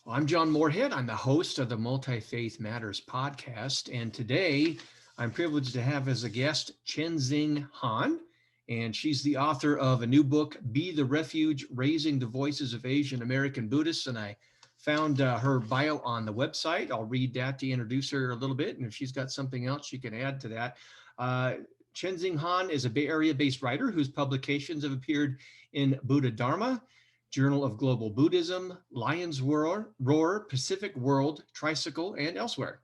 I'm John Moorhead. I'm the host of the Multifaith Matters podcast. And today I'm privileged to have as a guest Chenxing Han. And she's the author of a new book, Be the Refuge, Raising the Voices of Asian American Buddhists. And I found her bio on the website. I'll read that to introduce her a little bit. And if she's got something else she can add to that. Chenxing Han is a Bay Area-based writer whose publications have appeared in Buddhadharma, Journal of Global Buddhism, Lion's Roar, Pacific World, Tricycle, and elsewhere.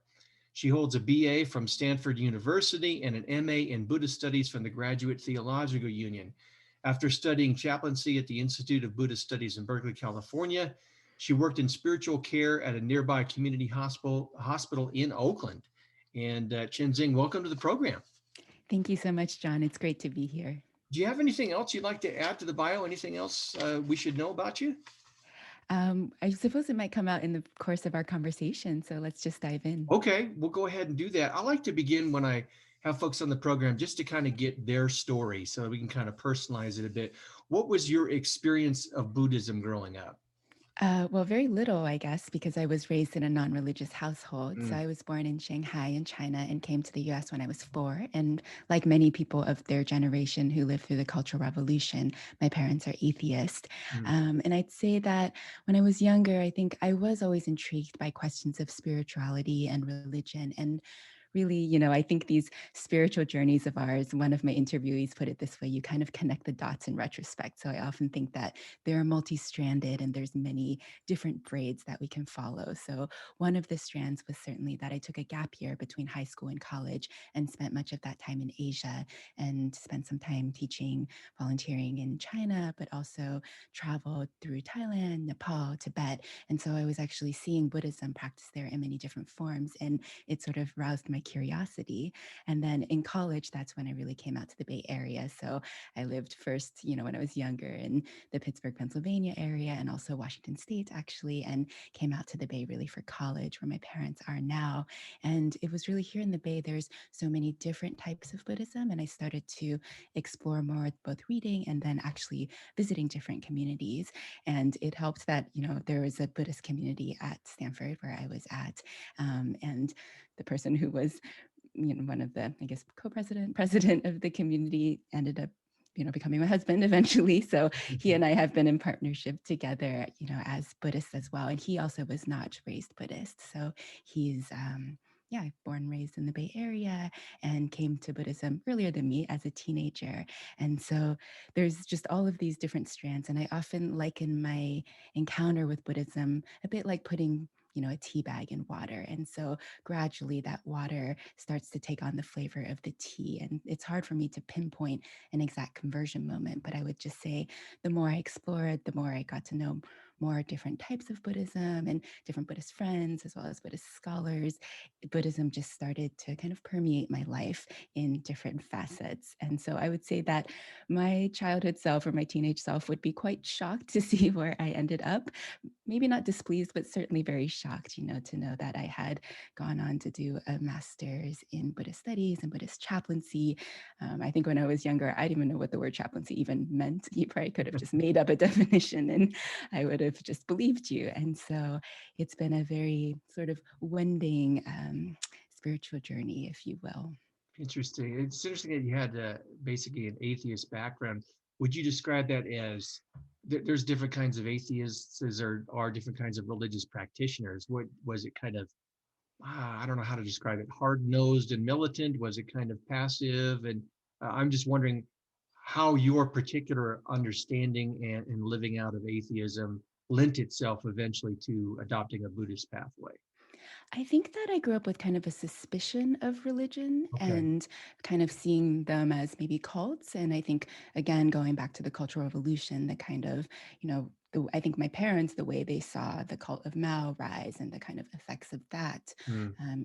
She holds a BA from Stanford University and an MA in Buddhist Studies from the Graduate Theological Union. After studying chaplaincy at the Institute of Buddhist Studies in Berkeley, California, she worked in spiritual care at a nearby community hospital in Oakland. And Chenxing, welcome to the program. Thank you so much, John. It's great to be here. Do you have anything else you'd like to add to the bio? Anything else we should know about you? I suppose it might come out in the course of our conversation, so let's just dive in. Okay, we'll go ahead and do that. I like to begin when I have folks on the program just to kind of get their story so we can kind of personalize it a bit. What was your experience of Buddhism growing up? Well, very little, I guess, because I was raised in a non-religious household. So I was born in Shanghai in China and came to the US when I was 4. And like many people of their generation who lived through the Cultural Revolution, my parents are atheist. And I'd say that when I was younger, I think I was always intrigued by questions of spirituality and religion. And really, I think these spiritual journeys of ours, one of my interviewees put it this way, you kind of connect the dots in retrospect. So I often think that they're multi-stranded and there's many different braids that we can follow. So one of the strands was certainly that I took a gap year between high school and college and spent much of that time in Asia and spent some time teaching, volunteering in China, but also traveled through Thailand, Nepal, Tibet. And so I was actually seeing Buddhism practiced there in many different forms. And it sort of roused my curiosity. And then in college, that's when I really came out to the Bay Area. So I lived first, when I was younger in the Pittsburgh, Pennsylvania area and also Washington State, actually, and came out to the Bay really for college, where my parents are now. And it was really here in the Bay, there's so many different types of Buddhism. And I started to explore more, both reading and then actually visiting different communities. And it helped that, there was a Buddhist community at Stanford where I was at. And the person who was, one of the, I guess, president of the community ended up becoming my husband eventually. So he and I have been in partnership together, as Buddhists as well. And he also was not raised Buddhist. So he's, born, raised in the Bay Area and came to Buddhism earlier than me as a teenager. And so there's just all of these different strands. And I often liken my encounter with Buddhism a bit like putting a tea bag in water. And so gradually that water starts to take on the flavor of the tea. And it's hard for me to pinpoint an exact conversion moment, but I would just say the more I explored, the more I got to know more different types of Buddhism and different Buddhist friends, as well as Buddhist scholars. Buddhism just started to kind of permeate my life in different facets. And so I would say that my childhood self or my teenage self would be quite shocked to see where I ended up. Maybe not displeased, but certainly very shocked, to know that I had gone on to do a master's in Buddhist studies and Buddhist chaplaincy. I think when I was younger, I didn't even know what the word chaplaincy even meant. You probably could have just made up a definition and I would have just believed you. And so it's been a very sort of wending spiritual journey, if you will. Interesting. It's interesting that you had basically an atheist background. Would you describe that as there's different kinds of atheists, there are different kinds of religious practitioners? What was it kind of, I don't know how to describe it, hard-nosed and militant? Was it kind of passive? And I'm just wondering how your particular understanding and living out of atheism lent itself eventually to adopting a Buddhist pathway. I think that I grew up with kind of a suspicion of religion Okay. and kind of seeing them as maybe cults. And I think, again, going back to the Cultural Revolution, the kind of, I think my parents, the way they saw the cult of Mao rise and the kind of effects of that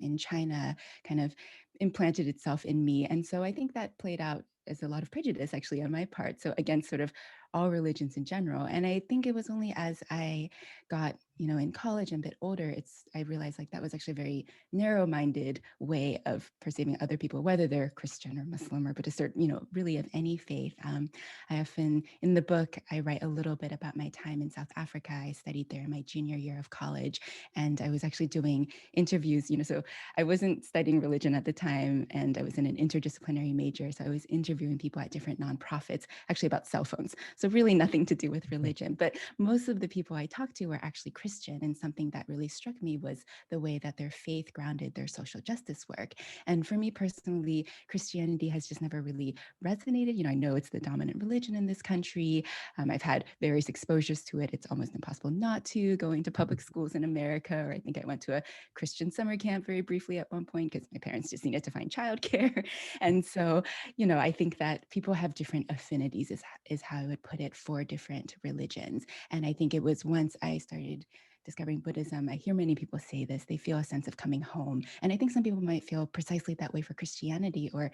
in China kind of implanted itself in me. And so I think that played out as a lot of prejudice actually on my part. So against sort of all religions in general. And I think it was only as I got in college and a bit older, I realized like that was actually a very narrow-minded way of perceiving other people, whether they're Christian or Muslim or Buddhist or, really of any faith. I often, in the book, I write a little bit about my time in South Africa. I studied there in my junior year of college, and I was actually doing interviews, so I wasn't studying religion at the time, and I was in an interdisciplinary major. So I was interviewing people at different nonprofits, actually about cell phones. So really nothing to do with religion. But most of the people I talked to were actually Christian. And something that really struck me was the way that their faith grounded their social justice work. And for me personally, Christianity has just never really resonated. I know it's the dominant religion in this country. I've had various exposures to it. It's almost impossible not to, going to public schools in America, or I think I went to a Christian summer camp very briefly at one point because my parents just needed to find childcare. And so, I think that people have different affinities, is how I would put it, for different religions. And I think it was once I started discovering Buddhism, I hear many people say this, they feel a sense of coming home. And I think some people might feel precisely that way for Christianity or,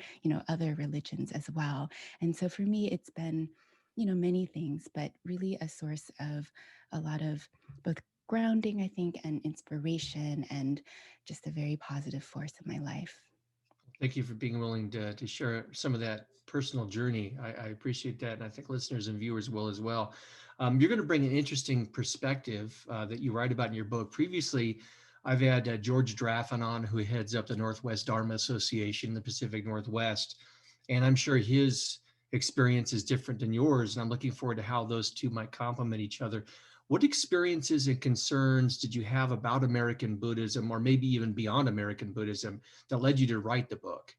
other religions as well. And so for me, it's been, many things, but really a source of a lot of both grounding, I think, and inspiration, and just a very positive force in my life. Thank you for being willing to share some of that personal journey. I appreciate that. And I think listeners and viewers will as well. You're going to bring an interesting perspective that you write about in your book. Previously, I've had George Draffin on, who heads up the Northwest Dharma Association in the Pacific Northwest. And I'm sure his experience is different than yours. And I'm looking forward to how those two might complement each other. What experiences and concerns did you have about American Buddhism, or maybe even beyond American Buddhism, that led you to write the book?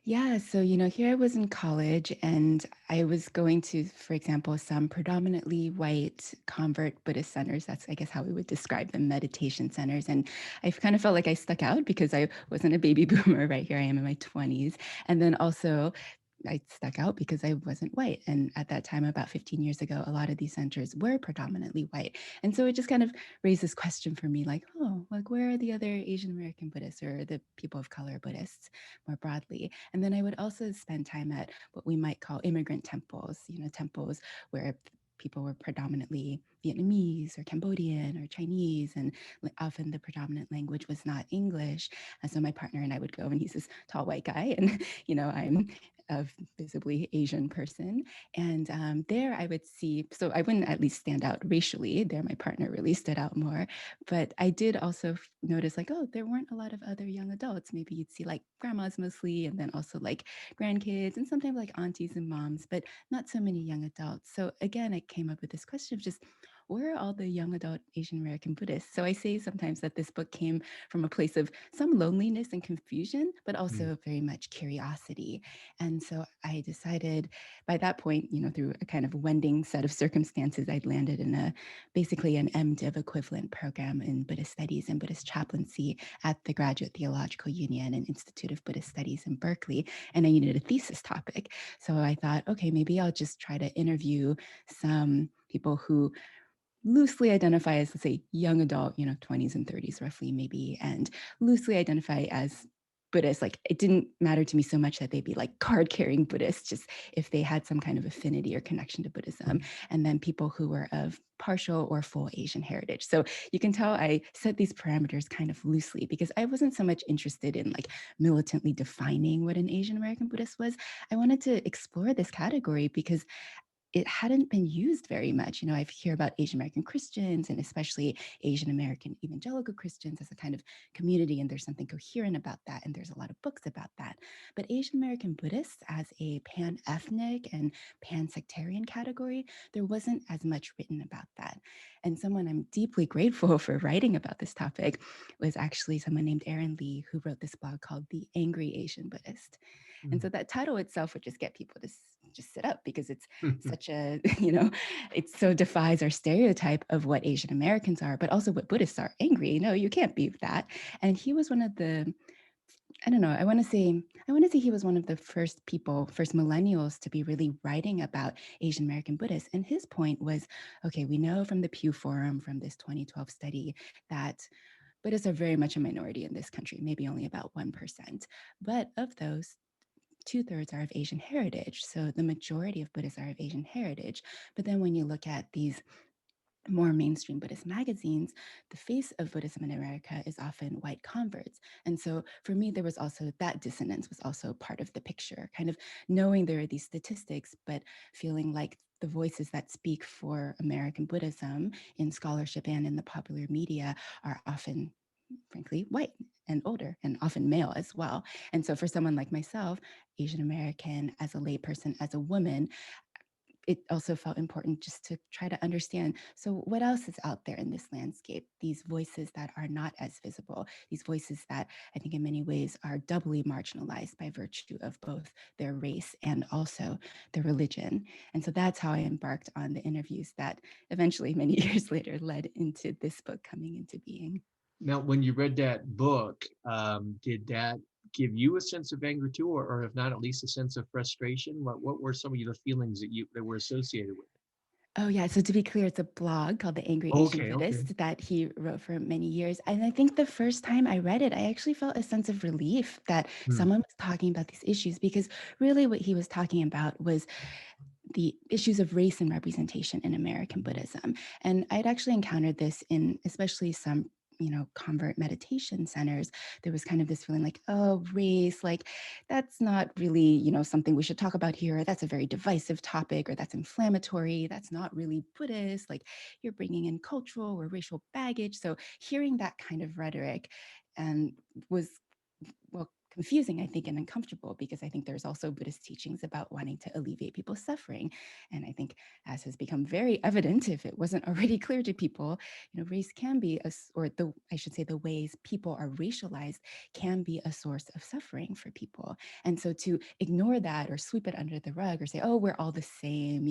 Yeah, so here I was in college, and I was going to, for example, some predominantly white convert Buddhist centers. That's, I guess, how we would describe them, meditation centers. And I kind of felt like I stuck out because I wasn't a baby boomer, right? Here I am in my 20s. And then also, I stuck out because I wasn't white. And at that time, about 15 years ago, a lot of these centers were predominantly white. And so it just kind of raised this question for me, like, oh, like, where are the other Asian American Buddhists or the people of color Buddhists more broadly? And then I would also spend time at what we might call immigrant temples, temples where people were predominantly Vietnamese or Cambodian or Chinese, and often the predominant language was not English. And so my partner and I would go, and he's this tall white guy, and I'm a visibly Asian person. And there I would see, so I wouldn't at least stand out racially. There, my partner really stood out more. But I did also notice, like, oh, there weren't a lot of other young adults. Maybe you'd see like grandmas mostly, and then also like grandkids, and sometimes like aunties and moms, but not so many young adults. So again, I came up with this question of just, where are all the young adult Asian American Buddhists? So I say sometimes that this book came from a place of some loneliness and confusion, but also very much curiosity. And so I decided by that point, through a kind of wending set of circumstances, I'd landed in basically an MDiv equivalent program in Buddhist studies and Buddhist chaplaincy at the Graduate Theological Union and Institute of Buddhist Studies in Berkeley. And I needed a thesis topic. So I thought, okay, maybe I'll just try to interview some people who loosely identify as, let's say, young adult, 20s and 30s roughly maybe, and loosely identify as Buddhist. Like, it didn't matter to me so much that they'd be like card carrying Buddhists, just if they had some kind of affinity or connection to Buddhism. And then people who were of partial or full Asian heritage. So you can tell I set these parameters kind of loosely because I wasn't so much interested in like militantly defining what an Asian American Buddhist was. I wanted to explore this category because it hadn't been used very much. I hear about Asian American Christians and especially Asian American evangelical Christians as a kind of community, and there's something coherent about that, and there's a lot of books about that. But Asian American Buddhists as a pan-ethnic and pan-sectarian category, there wasn't as much written about that. And someone I'm deeply grateful for writing about this topic was actually someone named Erin Lee, who wrote this blog called The Angry Asian Buddhist. And so that title itself would just get people to just sit up because it's such a, it so defies our stereotype of what Asian Americans are, but also what Buddhists are. Angry. No, you can't be that. And he was one of the, I don't know, I want to say he was one of the first millennials to be really writing about Asian American Buddhists. And his point was, okay, we know from the Pew Forum, from this 2012 study, that Buddhists are very much a minority in this country, maybe only about 1%. But of those, 2/3 are of Asian heritage. So the majority of Buddhists are of Asian heritage. But then when you look at these more mainstream Buddhist magazines, the face of Buddhism in America is often white converts. And so for me, there was also that dissonance was also part of the picture, kind of knowing there are these statistics, but feeling like the voices that speak for American Buddhism in scholarship and in the popular media are often, frankly, white and older and often male as well. And so for someone like myself, Asian American, as a layperson, as a woman, it also felt important just to try to understand, so what else is out there in this landscape, these voices that are not as visible, these voices that I think in many ways are doubly marginalized by virtue of both their race and also their religion. And so that's how I embarked on the interviews that eventually many years later led into this book coming into being. Now, when you read that book, did that give you a sense of anger too, or if not, at least a sense of frustration? What were some of the feelings that were associated with it? Oh, yeah. So to be clear, it's a blog called The Angry Asian Okay, okay. Buddhist that he wrote for many years. And I think the first time I read it, I actually felt a sense of relief that Hmm. someone was talking about these issues, because really what he was talking about was the issues of race and representation in American Buddhism. And I'd actually encountered this in especially some convert meditation centers. There was kind of this feeling like, oh, race, like that's not really something we should talk about here. That's a very divisive topic, or that's inflammatory. That's not really Buddhist. Like you're bringing in cultural or racial baggage. So hearing that kind of rhetoric and was, well, confusing, I think, and uncomfortable, because I think there's also Buddhist teachings about wanting to alleviate people's suffering. And I think, as has become very evident, if it wasn't already clear to people, race can be or the I should say the ways people are racialized can be a source of suffering for people. And so to ignore that or sweep it under the rug or say, oh, we're all the same,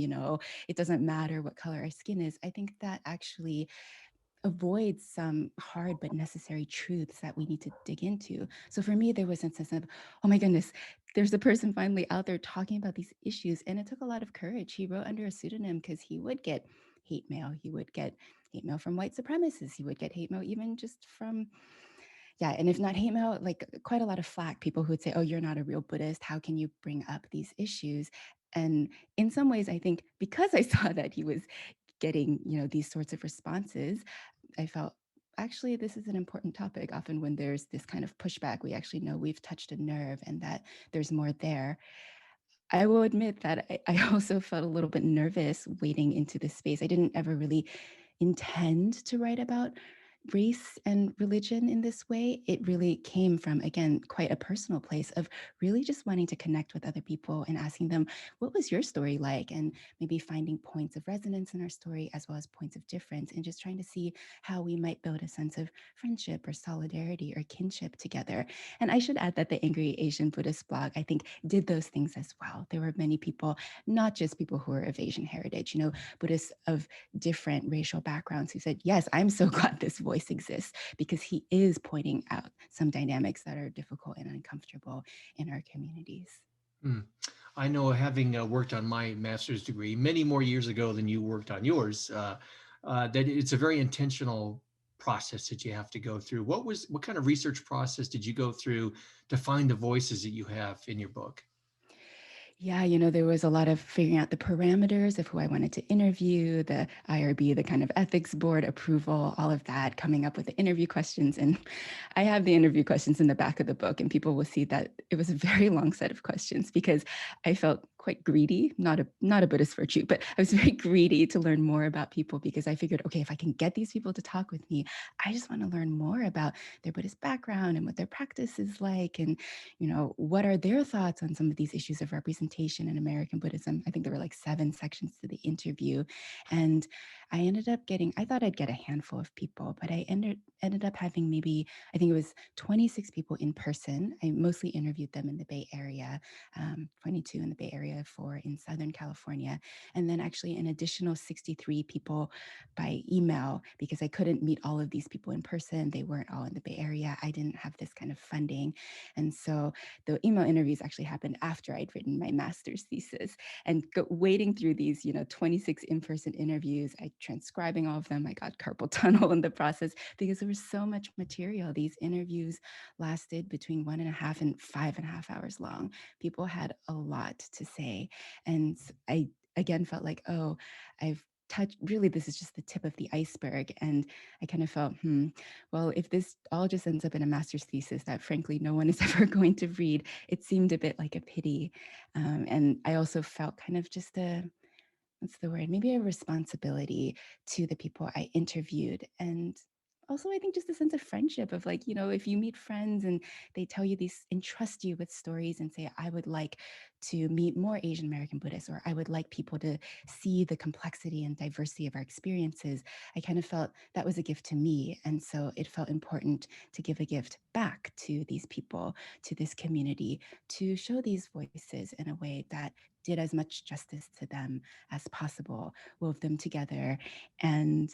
it doesn't matter what color our skin is, I think that actually avoid some hard but necessary truths that we need to dig into. So for me, there was a sense of, oh my goodness, there's a person finally out there talking about these issues. And it took a lot of courage. He wrote under a pseudonym because he would get hate mail. He would get hate mail from white supremacists. He would get hate mail even just from, yeah, and if not hate mail, like quite a lot of flack, people who would say, oh, you're not a real Buddhist. How can you bring up these issues? And in some ways, I think because I saw that he was getting, these sorts of responses, I felt actually this is an important topic. Often when there's this kind of pushback, we actually know we've touched a nerve and that there's more there. I will admit that I also felt a little bit nervous wading into this space. I didn't ever really intend to write about race and religion in this way. It really came from, again, quite a personal place of really just wanting to connect with other people and asking them, what was your story like? And maybe finding points of resonance in our story as well as points of difference, and just trying to see how we might build a sense of friendship or solidarity or kinship together. And I should add that the Angry Asian Buddhist blog, I think, did those things as well. There were many people, not just people who are of Asian heritage, Buddhists of different racial backgrounds who said, yes, I'm so glad this voice exists, because he is pointing out some dynamics that are difficult and uncomfortable in our communities. Hmm. I know, having worked on my master's degree many more years ago than you worked on yours, that it's a very intentional process that you have to go through. What kind of research process did you go through to find the voices that you have in your book? Yeah, there was a lot of figuring out the parameters of who I wanted to interview, the IRB, the kind of ethics board approval, all of that, coming up with the interview questions. And I have the interview questions in the back of the book, and people will see that it was a very long set of questions because I felt quite greedy, not a Buddhist virtue, but I was very greedy to learn more about people, because I figured, okay, if I can get these people to talk with me, I just want to learn more about their Buddhist background and what their practice is like, and what are their thoughts on some of these issues of representation in American Buddhism? I think there were like 7 sections to the interview. And I thought I'd get a handful of people, but I ended up having maybe, I think it was 26 people in person. I mostly interviewed them in the Bay Area, 22 in the Bay Area, 4 in Southern California, and then actually an additional 63 people by email, because I couldn't meet all of these people in person. They weren't all in the Bay Area. I didn't have this kind of funding. And so the email interviews actually happened after I'd written my master's thesis, and wading through these, 26 in-person interviews, I transcribing all of them. I got carpal tunnel in the process because there was so much material. These interviews lasted between 1.5 and 5.5 hours long. People had a lot to say. And I again felt like, oh, I've really, this is just the tip of the iceberg. And I kind of felt, well, if this all just ends up in a master's thesis that frankly no one is ever going to read, it seemed a bit like a pity. And I also felt kind of just what's the word? Maybe a responsibility to the people I interviewed. And also, I think just a sense of friendship of like, if you meet friends and they tell you these, entrust you with stories and say, I would like to meet more Asian American Buddhists, or I would like people to see the complexity and diversity of our experiences, I kind of felt that was a gift to me. And so it felt important to give a gift back to these people, to this community, to show these voices in a way that did as much justice to them as possible, wove them together. And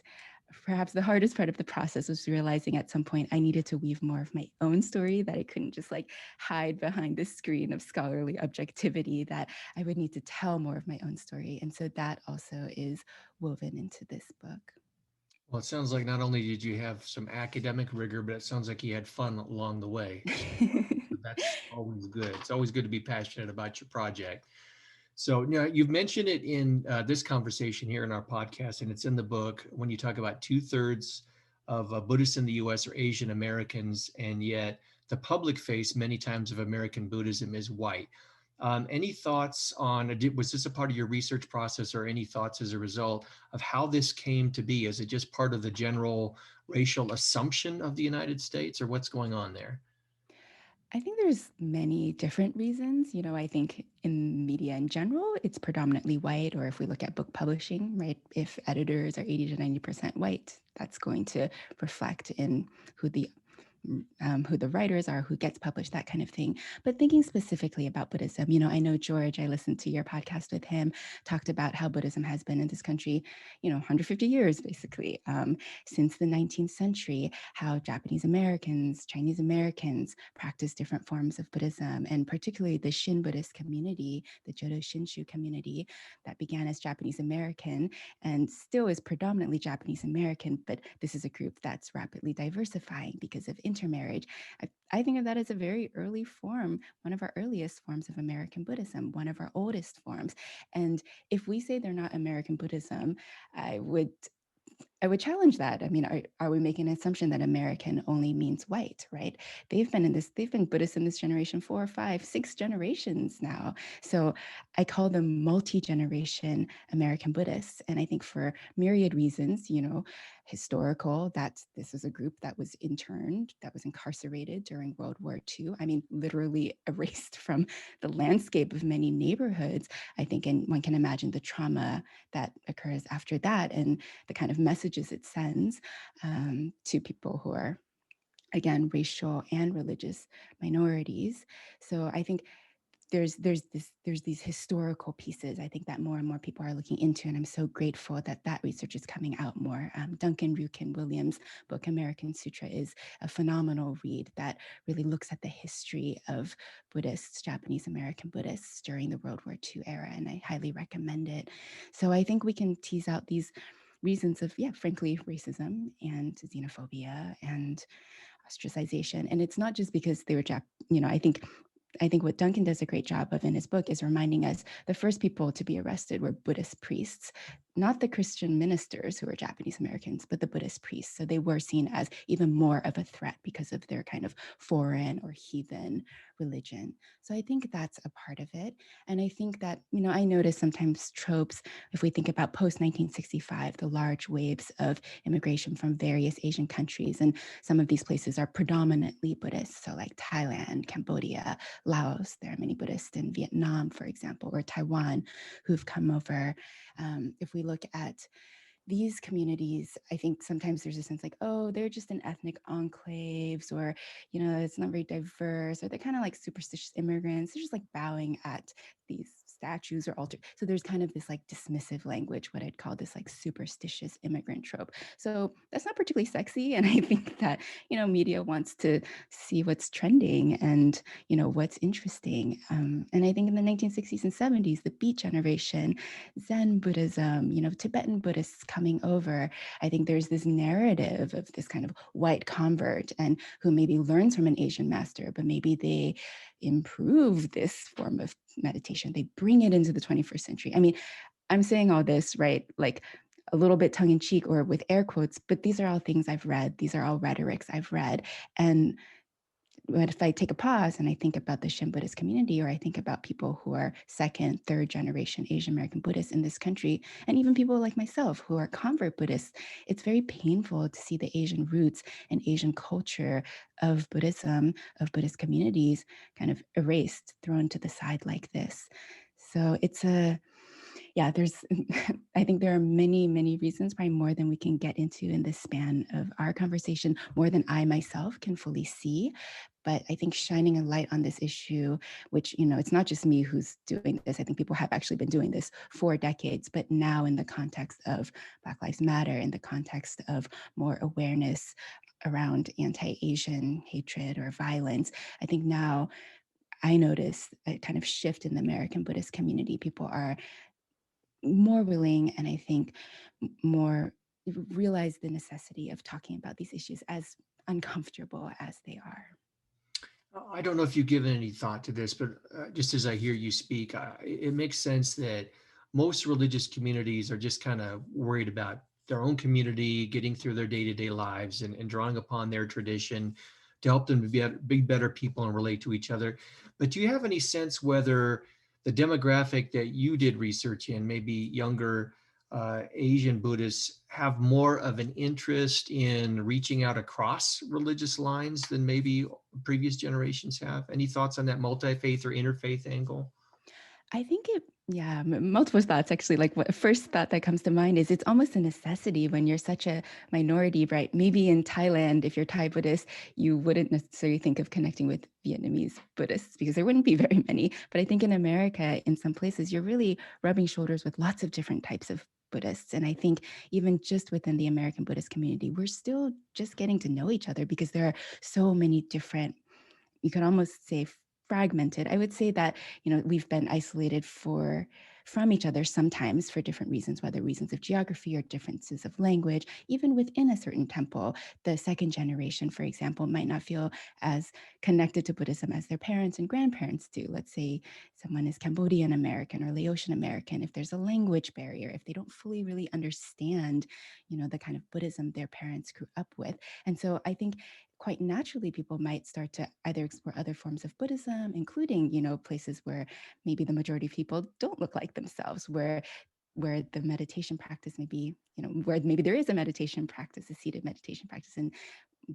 perhaps the hardest part of the process was realizing at some point I needed to weave more of my own story, that I couldn't just like hide behind this screen of scholarly objectivity, that I would need to tell more of my own story. And so that also is woven into this book. Well, it sounds like not only did you have some academic rigor, but it sounds like you had fun along the way. So that's always good. It's always good to be passionate about your project. So, you've mentioned it in this conversation here in our podcast, and it's in the book when you talk about 2/3 of Buddhists in the US are Asian Americans, and yet the public face many times of American Buddhism is white. Any thoughts on, was this a part of your research process, or any thoughts as a result of how this came to be? Is it just part of the general racial assumption of the United States, or what's going on there? I think there's many different reasons. I think in media in general, it's predominantly white, or if we look at book publishing, right, if editors are 80 to 90% white, that's going to reflect in who the writers are, who gets published, that kind of thing. But thinking specifically about Buddhism, I know George, I listened to your podcast with him, talked about how Buddhism has been in this country, 150 years, basically, since the 19th century, how Japanese Americans, Chinese Americans practice different forms of Buddhism, and particularly the Shin Buddhist community, the Jodo Shinshu community that began as Japanese American and still is predominantly Japanese American, but this is a group that's rapidly diversifying because of intermarriage. I think of that as a very early form, one of our earliest forms of American Buddhism, one of our oldest forms. And if we say they're not American Buddhism, I would challenge that. I mean, are we making an assumption that American only means white, right? They've been Buddhists in this generation 4, 5, 6 generations now. So I call them multi-generation American Buddhists. And I think for myriad reasons, historical, that this is a group that was interned, that was incarcerated during World War II. I mean, literally erased from the landscape of many neighborhoods, I think, and one can imagine the trauma that occurs after that and the kind of messages it sends to people who are, again, racial and religious minorities. So I think there's these historical pieces, I think, that more and more people are looking into, and I'm so grateful that research is coming out more. Duncan Ryukin Williams' book American Sutra is a phenomenal read that really looks at the history of Buddhists, Japanese American Buddhists during the World War II era, and I highly recommend it. So I think we can tease out these reasons of, frankly, racism and xenophobia and ostracization. And it's not just because they were I think what Duncan does a great job of in his book is reminding us the first people to be arrested were Buddhist priests, not the Christian ministers who were Japanese Americans, but the Buddhist priests. So they were seen as even more of a threat because of their kind of foreign or heathen religion. So I think that's a part of it. And I think that, I notice sometimes tropes, if we think about post-1965, the large waves of immigration from various Asian countries, and some of these places are predominantly Buddhist, so like Thailand, Cambodia, Laos. There are many Buddhists in Vietnam, for example, or Taiwan who've come over. If we look at these communities, I think sometimes there's a sense like, oh, they're just in ethnic enclaves, or, it's not very diverse, or they're kind of like superstitious immigrants. They're just like bowing at these statues or altars. So there's kind of this like dismissive language, what I'd call this like superstitious immigrant trope. So that's not particularly sexy. And I think that, media wants to see what's trending and, what's interesting. And I think in the 1960s and 70s, the Beat generation, Zen Buddhism, Tibetan Buddhists coming over, I think there's this narrative of this kind of white convert and who maybe learns from an Asian master, but maybe they improve this form of meditation. They bring it into the 21st century. I mean, I'm saying all this, right? Like a little bit tongue in cheek or with air quotes, but these are all things I've read. These are all rhetorics I've read. And but if I take a pause and I think about the Shin Buddhist community, or I think about people who are second, third generation Asian American Buddhists in this country, and even people like myself who are convert Buddhists, it's very painful to see the Asian roots and Asian culture of Buddhism, of Buddhist communities kind of erased, thrown to the side like this. So it's there's, I think there are many, many reasons, probably more than we can get into in the span of our conversation, more than I myself can fully see. But I think shining a light on this issue, which, it's not just me who's doing this. I think people have actually been doing this for decades, but now in the context of Black Lives Matter, in the context of more awareness around anti-Asian hatred or violence, I think now I notice a kind of shift in the American Buddhist community. People are more willing, and I think more realize the necessity of talking about these issues, as uncomfortable as they are. I don't know if you've given any thought to this, but just as I hear you speak, it makes sense that most religious communities are just kind of worried about their own community, getting through their day-to-day lives, and drawing upon their tradition to help them to be better people and relate to each other. But do you have any sense whether the demographic that you did research in, maybe younger Asian Buddhists, have more of an interest in reaching out across religious lines than maybe previous generations have? Any thoughts on that multi-faith or interfaith angle? I think multiple thoughts actually. Like, what first thought that comes to mind is it's almost a necessity when you're such a minority, right? Maybe in Thailand, if you're Thai Buddhist, you wouldn't necessarily think of connecting with Vietnamese Buddhists because there wouldn't be very many. But I think in America, in some places, you're really rubbing shoulders with lots of different types of Buddhists. And I think even just within the American Buddhist community, we're still just getting to know each other because there are so many different, you could almost say, fragmented. I would say that, we've been isolated from each other sometimes for different reasons, whether reasons of geography or differences of language. Even within a certain temple, the second generation, for example, might not feel as connected to Buddhism as their parents and grandparents do. Let's say someone is Cambodian American or Laotian American. If there's a language barrier, if they don't fully really understand, the kind of Buddhism their parents grew up with. And so I think quite naturally people might start to either explore other forms of Buddhism, including, places where maybe the majority of people don't look like themselves, where the meditation practice may be, where maybe there is a meditation practice, a seated meditation practice, and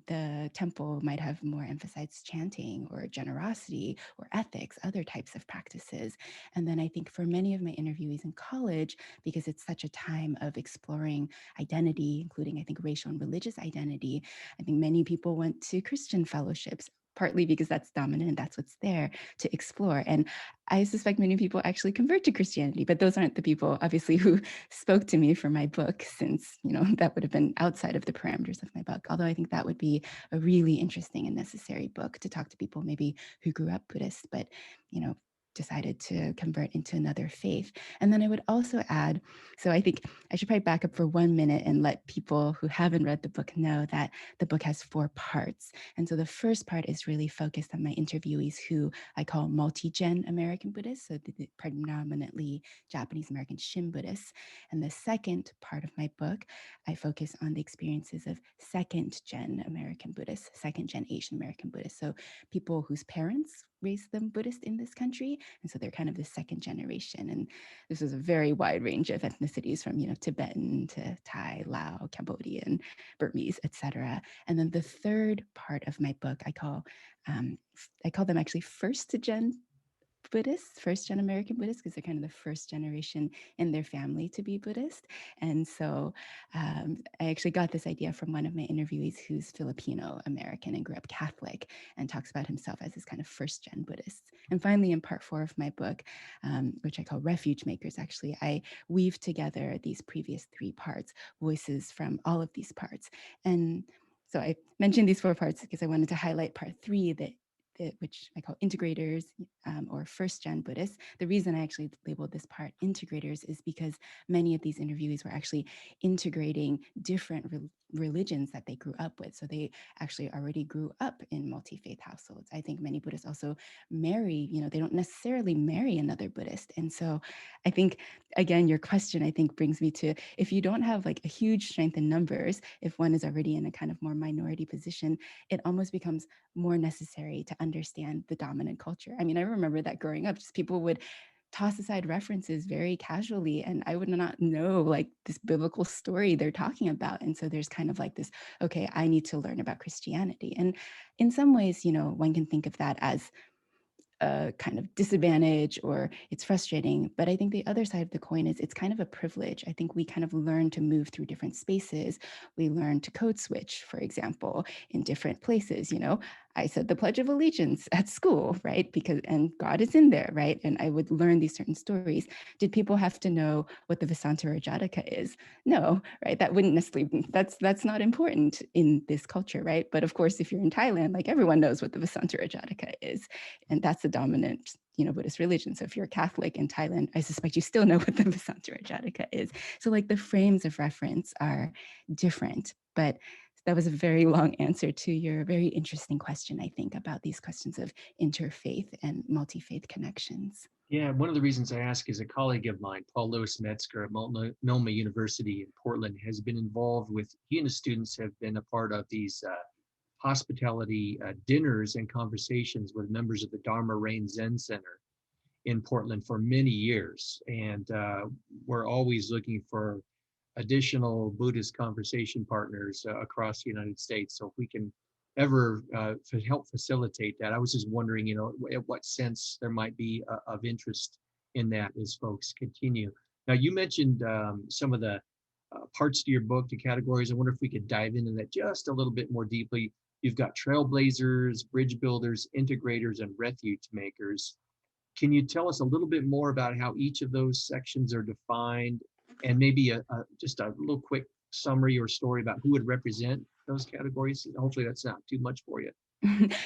the temple might have more emphasized chanting or generosity or ethics, other types of practices. And then I think for many of my interviewees in college, because it's such a time of exploring identity, including I think racial and religious identity, I think many people went to Christian fellowships, partly because that's dominant and that's what's there to explore. And I suspect many people actually convert to Christianity, but those aren't the people, obviously, who spoke to me for my book, since, that would have been outside of the parameters of my book. Although I think that would be a really interesting and necessary book to talk to people maybe who grew up Buddhist, but, decided to convert into another faith. And then I would also add, so I think I should probably back up for 1 minute and let people who haven't read the book know that the book has 4 parts. And so the first part is really focused on my interviewees who I call multi-gen American Buddhists, so the predominantly Japanese American Shin Buddhists. And the second part of my book, I focus on the experiences of second-gen American Buddhists, second-gen Asian American Buddhists. So people whose parents raised them Buddhist in this country. And so they're kind of the second generation. And this is a very wide range of ethnicities from, Tibetan to Thai, Lao, Cambodian, Burmese, etc. And then the third part of my book, I call them actually first gen Buddhists, first gen American Buddhists, because they're kind of the first generation in their family to be Buddhist. And so I actually got this idea from one of my interviewees who's Filipino American and grew up Catholic and talks about himself as this kind of first gen Buddhist. And finally, in part 4 of my book, which I call Refuge Makers, actually, I weave together these previous 3 parts, voices from all of these parts. And so I mentioned these 4 parts because I wanted to highlight part 3 which I call integrators or first gen Buddhists. The reason I actually labeled this part integrators is because many of these interviewees were actually integrating different religions that they grew up with. So they actually already grew up in multi-faith households. I think many Buddhists also marry, they don't necessarily marry another Buddhist. And so I think, again, your question, I think, brings me to, if you don't have like a huge strength in numbers, if one is already in a kind of more minority position, it almost becomes more necessary to understand the dominant culture. I mean, I remember that growing up, just people would toss aside references very casually, and I would not know like this biblical story they're talking about. And so there's kind of like this, okay, I need to learn about Christianity. And in some ways, one can think of that as a kind of disadvantage or it's frustrating. But I think the other side of the coin is it's kind of a privilege. I think we kind of learn to move through different spaces. We learn to code switch, for example, in different places. I said the Pledge of Allegiance at school, right? And God is in there, right? And I would learn these certain stories. Did people have to know what the Vasanthara Jataka is? No, right? That wouldn't necessarily, that's not important in this culture, right? But of course, if you're in Thailand, like everyone knows what the Vasanthara Jataka is. And that's the dominant, Buddhist religion. So if you're a Catholic in Thailand, I suspect you still know what the Vasanthara Jataka is. So like the frames of reference are different, but that was a very long answer to your very interesting question, I think, about these questions of interfaith and multi-faith connections. Yeah, one of the reasons I ask is a colleague of mine, Paul Lewis Metzger at Multnomah University in Portland, has been involved with, he and his students have been a part of these hospitality dinners and conversations with members of the Dharma Rain Zen Center in Portland for many years. And we're always looking for additional Buddhist conversation partners across the United States. So if we can ever help facilitate that, I was just wondering, what sense there might be of interest in that as folks continue. Now, you mentioned some of the parts to your book, the categories. I wonder if we could dive into that just a little bit more deeply. You've got trailblazers, bridge builders, integrators, and refuge makers. Can you tell us a little bit more about how each of those sections are defined, and maybe just a little quick summary or story about who would represent those categories? Hopefully that's not too much for you.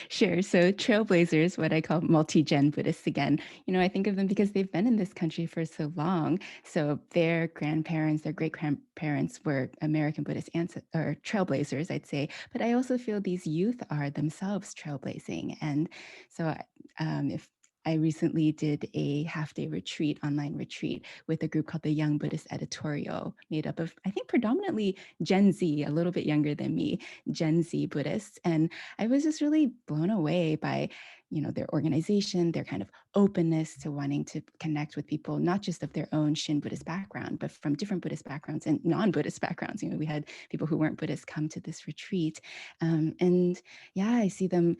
Sure. So trailblazers, what I call multi-gen Buddhists again, I think of them because they've been in this country for so long. So their grandparents, their great grandparents were American Buddhist or trailblazers, I'd say. But I also feel these youth are themselves trailblazing. And so if I recently did a half-day retreat, online retreat, with a group called the Young Buddhist Editorial, made up of, I think, predominantly Gen Z, a little bit younger than me, Gen Z Buddhists. And I was just really blown away by, their organization, their kind of openness to wanting to connect with people, not just of their own Shin Buddhist background, but from different Buddhist backgrounds and non-Buddhist backgrounds. We had people who weren't Buddhist come to this retreat. And yeah, I see them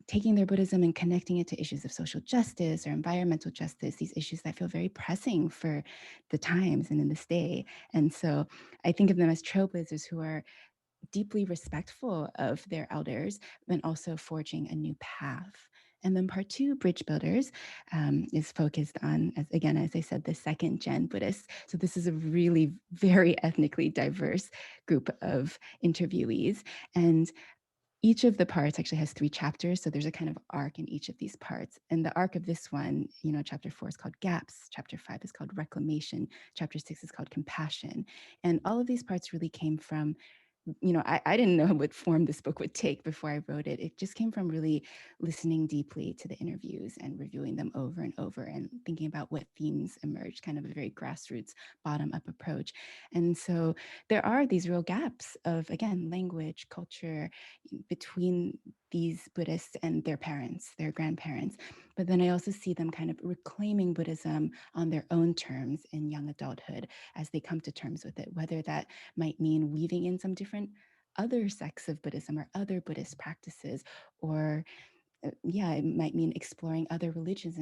taking their Buddhism and connecting it to issues of social justice or environmental justice, these issues that feel very pressing for the times and in this day. And so I think of them as trailblazers who are deeply respectful of their elders, and also forging a new path. And then part two, bridge builders, is focused on, as I said, the second gen Buddhists. So this is a really very ethnically diverse group of interviewees. And each of the parts actually has 3 chapters. So there's a kind of arc in each of these parts. And the arc of this one, chapter 4 is called gaps. Chapter 5 is called reclamation. Chapter 6 is called compassion. And all of these parts really came from, I didn't know what form this book would take before I wrote it. It just came from really listening deeply to the interviews and reviewing them over and over and thinking about what themes emerged, kind of a very grassroots, bottom-up approach. And so there are these real gaps of, again, language, culture between these Buddhists and their parents, their grandparents. But then I also see them kind of reclaiming Buddhism on their own terms in young adulthood as they come to terms with it, whether that might mean weaving in some different other sects of Buddhism or other Buddhist practices, or it might mean exploring other religions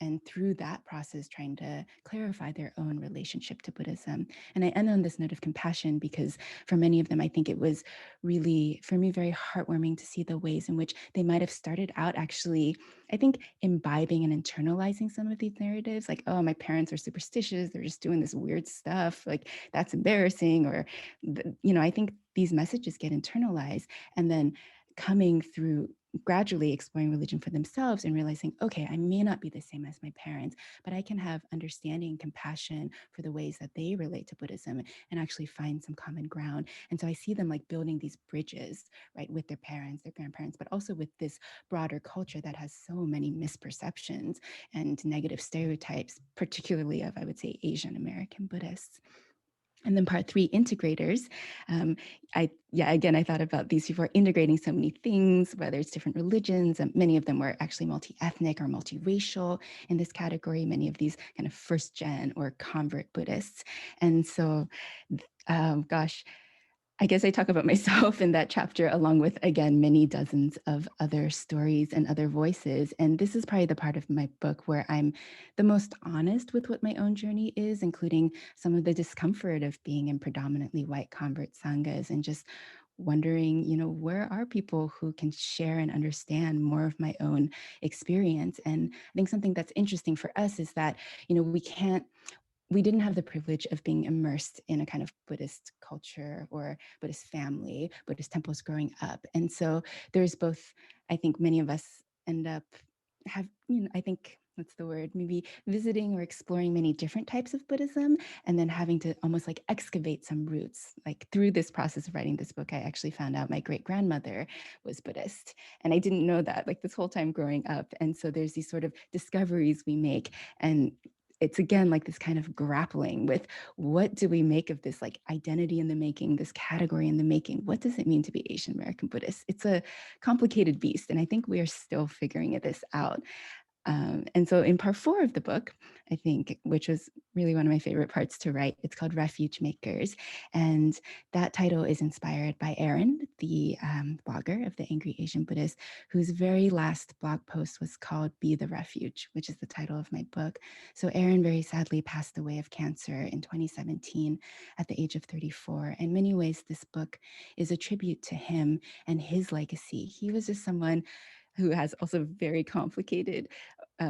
and through that process trying to clarify their own relationship to Buddhism. And I end on this note of compassion because for many of them, I think it was really, for me, very heartwarming to see the ways in which they might have started out actually, I think, imbibing and internalizing some of these narratives, like, oh, my parents are superstitious, they're just doing this weird stuff, like that's embarrassing, or, I think these messages get internalized and then coming through gradually exploring religion for themselves and realizing, okay, I may not be the same as my parents, but I can have understanding and compassion for the ways that they relate to Buddhism and actually find some common ground. And so I see them like building these bridges, right, with their parents, their grandparents, but also with this broader culture that has so many misperceptions and negative stereotypes, particularly of, I would say, Asian American Buddhists. And then part three, integrators. Again, I thought about these before, integrating so many things, whether it's different religions. Many of them were actually multi-ethnic or multiracial in this category, many of these kind of first gen or convert Buddhists. And so, gosh, I guess I talk about myself in that chapter, along with, again, many dozens of other stories and other voices. And this is probably the part of my book where I'm the most honest with what my own journey is, including some of the discomfort of being in predominantly white convert sanghas and just wondering, where are people who can share and understand more of my own experience? And I think something that's interesting for us is that, we didn't have the privilege of being immersed in a kind of Buddhist culture or Buddhist family, Buddhist temples growing up. And so there's both, I think many of us end up I think what's the word, maybe visiting or exploring many different types of Buddhism, and then having to almost like excavate some roots. Like through this process of writing this book, I actually found out my great grandmother was Buddhist. And I didn't know that like this whole time growing up. And so there's these sort of discoveries we make. And it's again like this kind of grappling with what do we make of this like identity in the making, this category in the making? What does it mean to be Asian American Buddhist? It's a complicated beast, and I think we are still figuring this out. And so in part 4 of the book, I think, which was really one of my favorite parts to write, it's called Refuge Makers. And that title is inspired by Aaron, the blogger of the Angry Asian Buddhist, whose very last blog post was called Be the Refuge, which is the title of my book. So Aaron very sadly passed away of cancer in 2017 at the age of 34. In many ways, this book is a tribute to him and his legacy. He was just someone who has also very complicated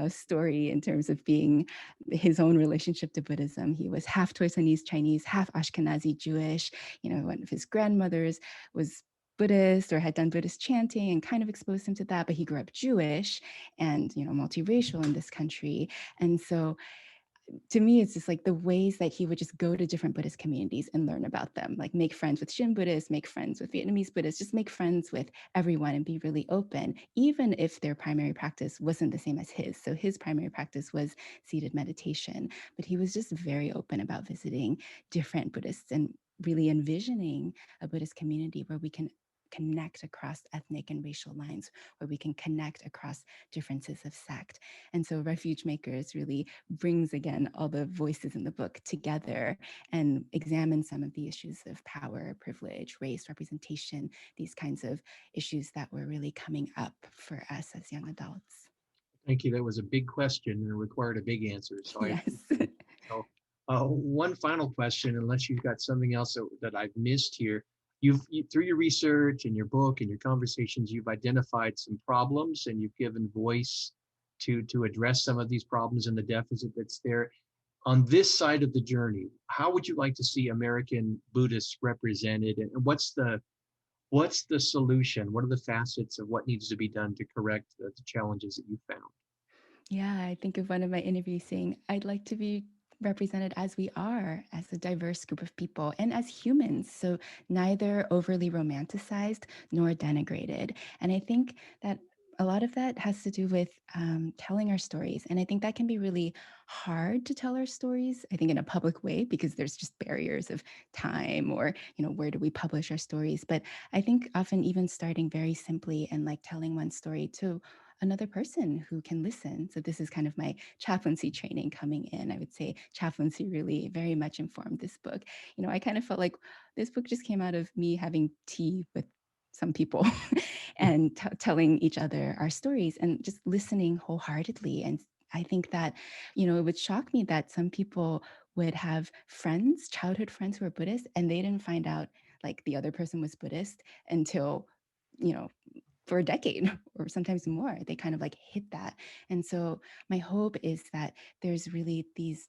story in terms of being his own relationship to Buddhism. He was half Toisanese Chinese, half Ashkenazi Jewish. One of his grandmothers was Buddhist or had done Buddhist chanting and kind of exposed him to that, but he grew up Jewish and, multiracial in this country. And so to me, it's just like the ways that he would just go to different Buddhist communities and learn about them, like make friends with Shin Buddhists, make friends with Vietnamese Buddhists, just make friends with everyone and be really open, even if their primary practice wasn't the same as his. So his primary practice was seated meditation, but he was just very open about visiting different Buddhists and really envisioning a Buddhist community where we can connect across ethnic and racial lines, where we can connect across differences of sect. And so Refuge Makers really brings again all the voices in the book together and examines some of the issues of power, privilege, race, representation, these kinds of issues that were really coming up for us as young adults. Thank you. That was a big question and required a big answer. So I Yes. appreciate it. So one final question, unless you've got something else that I've missed here. Through your research and your book and your conversations, you've identified some problems and you've given voice to address some of these problems and the deficit that's there. On this side of the journey, how would you like to see American Buddhists represented, and what's the solution? What are the facets of what needs to be done to correct the challenges that you found? Yeah, I think of one of my interviews saying, I'd like to be represented as we are, as a diverse group of people and as humans. So neither overly romanticized nor denigrated. And I think that a lot of that has to do with telling our stories. And I think that can be really hard to tell our stories, I think in a public way, because there's just barriers of time or, where do we publish our stories? But I think often even starting very simply and like telling one story to another person who can listen. So this is kind of my chaplaincy training coming in. I would say chaplaincy really very much informed this book. I kind of felt like this book just came out of me having tea with some people and telling each other our stories and just listening wholeheartedly. And I think that, it would shock me that some people would have friends, childhood friends who are Buddhist, and they didn't find out like the other person was Buddhist until, for a decade or sometimes more. They kind of like hit that. And so my hope is that there's really these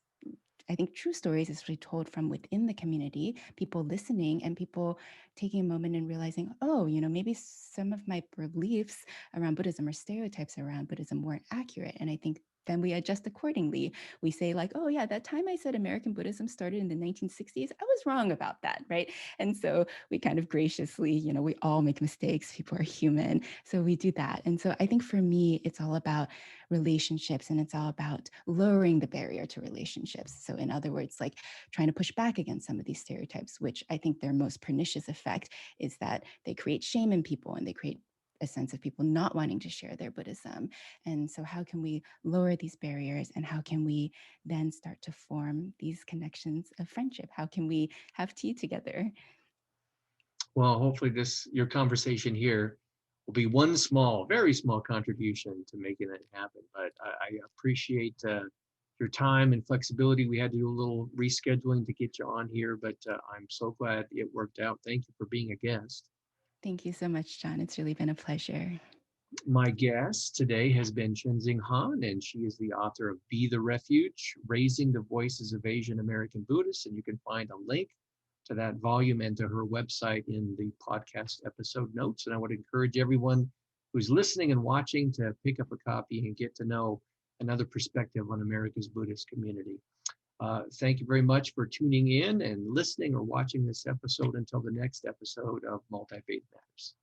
I think true stories is really told from within the community, people listening and people taking a moment and realizing, oh, maybe some of my beliefs around Buddhism or stereotypes around Buddhism weren't accurate. And I think then we adjust accordingly. We say like, oh yeah, that time I said American Buddhism started in the 1960s, I was wrong about that, right? And so we kind of graciously, we all make mistakes, people are human. So we do that. And so I think for me, it's all about relationships and it's all about lowering the barrier to relationships. So in other words, like trying to push back against some of these stereotypes, which I think their most pernicious effect is that they create shame in people and they create a sense of people not wanting to share their Buddhism. And so how can we lower these barriers and how can we then start to form these connections of friendship? How can we have tea together? Well, hopefully your conversation here will be one small, very small contribution to making that happen. But I appreciate your time and flexibility. We had to do a little rescheduling to get you on here, but I'm so glad it worked out. Thank you for being a guest. Thank you so much, John. It's really been a pleasure. My guest today has been Chenxing Han, and she is the author of Be the Refuge, Raising the Voices of Asian American Buddhists. And you can find a link to that volume and to her website in the podcast episode notes. And I would encourage everyone who's listening and watching to pick up a copy and get to know another perspective on America's Buddhist community. Thank you very much for tuning in and listening or watching this episode. Until the next episode of Multifaith Matters.